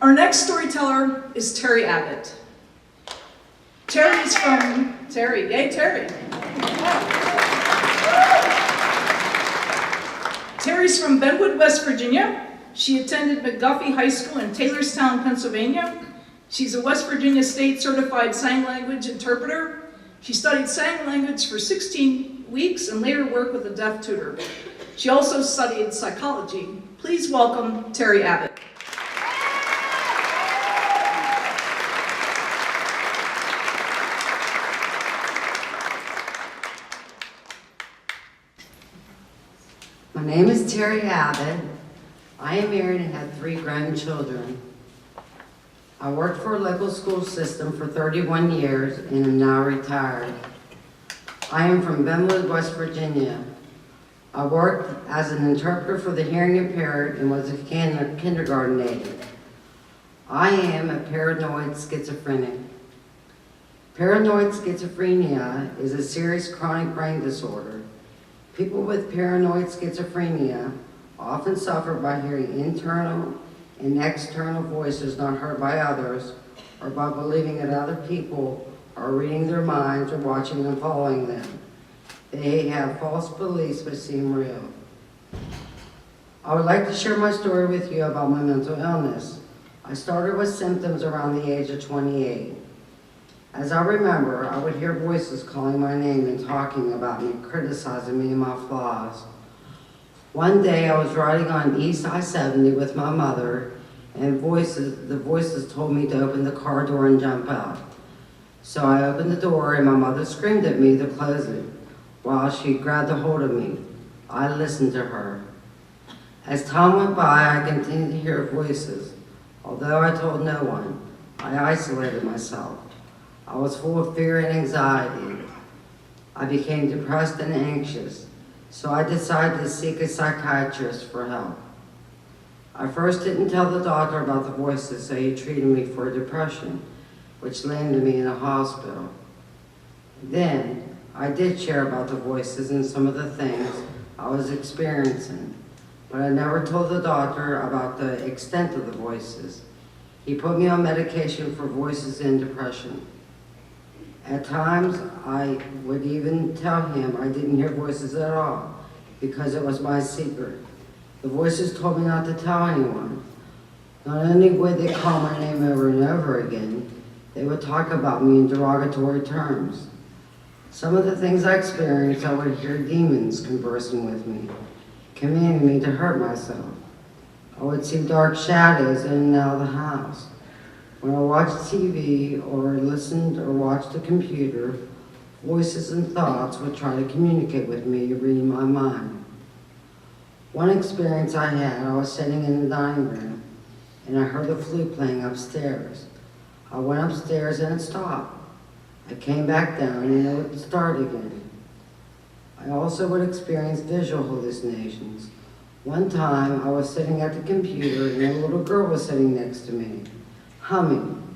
Our next storyteller is Terry Abate. Terry's from, Terry, yay Terry. Terry's from Benwood, West Virginia. She attended McGuffey High School in Taylorstown, Pennsylvania. She's a West Virginia State Certified Sign Language Interpreter. She studied sign language for 16 weeks and later worked with a deaf tutor. She also studied psychology. Please welcome Terry Abate. My name is Terry Abate. I am married and have 3 grown children. I worked for a local school system for 31 years and am now retired. I am from Benwood, West Virginia. I worked as an interpreter for the hearing impaired and was a kindergarten aide. I am a paranoid schizophrenic. Paranoid schizophrenia is a serious chronic brain disorder. People with paranoid schizophrenia often suffer by hearing internal and external voices not heard by others, or by believing that other people are reading their minds or watching and following them. They have false beliefs which seem real. I would like to share my story with you about my mental illness. I started with symptoms around the age of 28. As I remember, I would hear voices calling my name and talking about me, criticizing me and my flaws. One day I was riding on East I-70 with my mother, and the voices told me to open the car door and jump out. So I opened the door and my mother screamed at me to close it while she grabbed a hold of me. I listened to her. As time went by, I continued to hear voices. Although I told no one, I isolated myself. I was full of fear and anxiety. I became depressed and anxious, so I decided to seek a psychiatrist for help. I first didn't tell the doctor about the voices, so he treated me for depression, which landed me in a hospital. Then, I did share about the voices and some of the things I was experiencing, but I never told the doctor about the extent of the voices. He put me on medication for voices and depression. At times, I would even tell him I didn't hear voices at all, because it was my secret. The voices told me not to tell anyone. Not only would they call my name over and over again, they would talk about me in derogatory terms. Some of the things I experienced, I would hear demons conversing with me, commanding me to hurt myself. I would see dark shadows in and out of the house. When I watched TV or listened or watched a computer, voices and thoughts would try to communicate with me, reading my mind. One experience I had, I was sitting in the dining room and I heard the flute playing upstairs. I went upstairs and it stopped. I came back down and it would start again. I also would experience visual hallucinations. One time I was sitting at the computer and a little girl was sitting next to me, humming.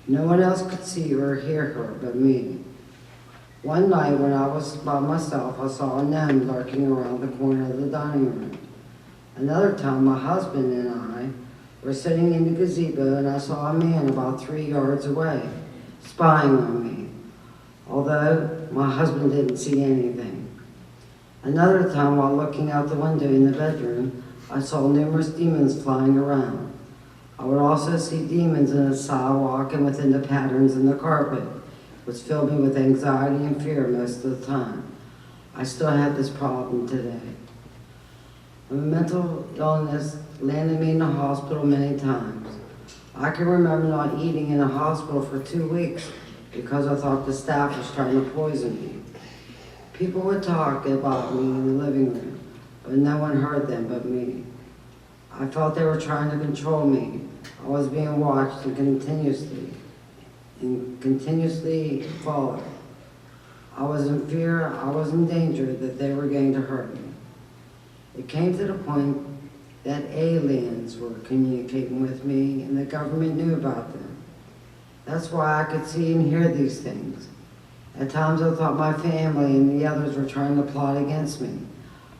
No one else could see or hear her but me. One night when I was by myself, I saw a gnome lurking around the corner of the dining room. Another time, my husband and I were sitting in the gazebo and I saw a man about 3 yards away, spying on me, although my husband didn't see anything. Another time, while looking out the window in the bedroom, I saw numerous demons flying around. I would also see demons in the sidewalk and within the patterns in the carpet, which filled me with anxiety and fear most of the time. I still have this problem today. My mental illness landed me in the hospital many times. I can remember not eating in the hospital for 2 weeks because I thought the staff was trying to poison me. People would talk about me in the living room, but no one heard them but me. I felt they were trying to control me. I was being watched and continuously followed. I was in fear, I was in danger that they were going to hurt me. It came to the point that aliens were communicating with me and the government knew about them. That's why I could see and hear these things. At times I thought my family and the others were trying to plot against me.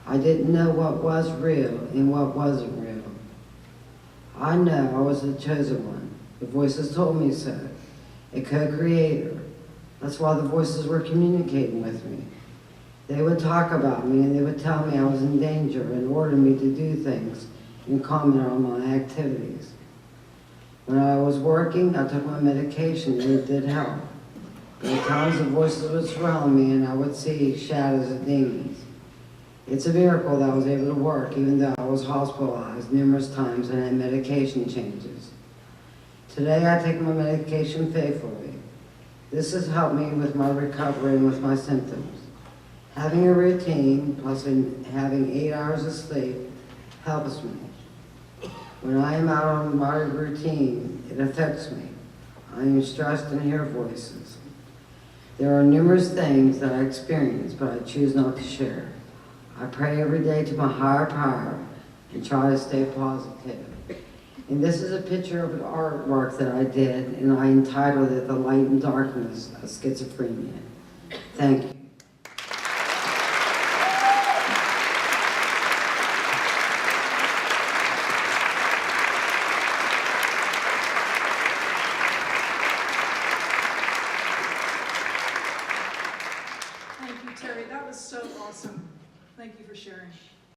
I didn't know what was real and what wasn't real. I know I was the chosen one. The voices told me so. A co-creator. That's why the voices were communicating with me. They would talk about me and they would tell me I was in danger and order me to do things and comment on my activities. When I was working, I took my medication and it did help. At times the voices would surround me and I would see shadows of demons. It's a miracle that I was able to work even though I was hospitalized numerous times and had medication changes. Today I take my medication faithfully. This has helped me with my recovery and with my symptoms. Having a routine plus having 8 hours of sleep helps me. When I am out on my routine, it affects me. I am stressed and hear voices. There are numerous things that I experience, but I choose not to share. I pray every day to my higher power and try to stay positive. And this is a picture of an artwork that I did, and I entitled it The Light and Darkness of Schizophrenia. Thank you. Thank you, Terry. That was so awesome. Thank you for sharing.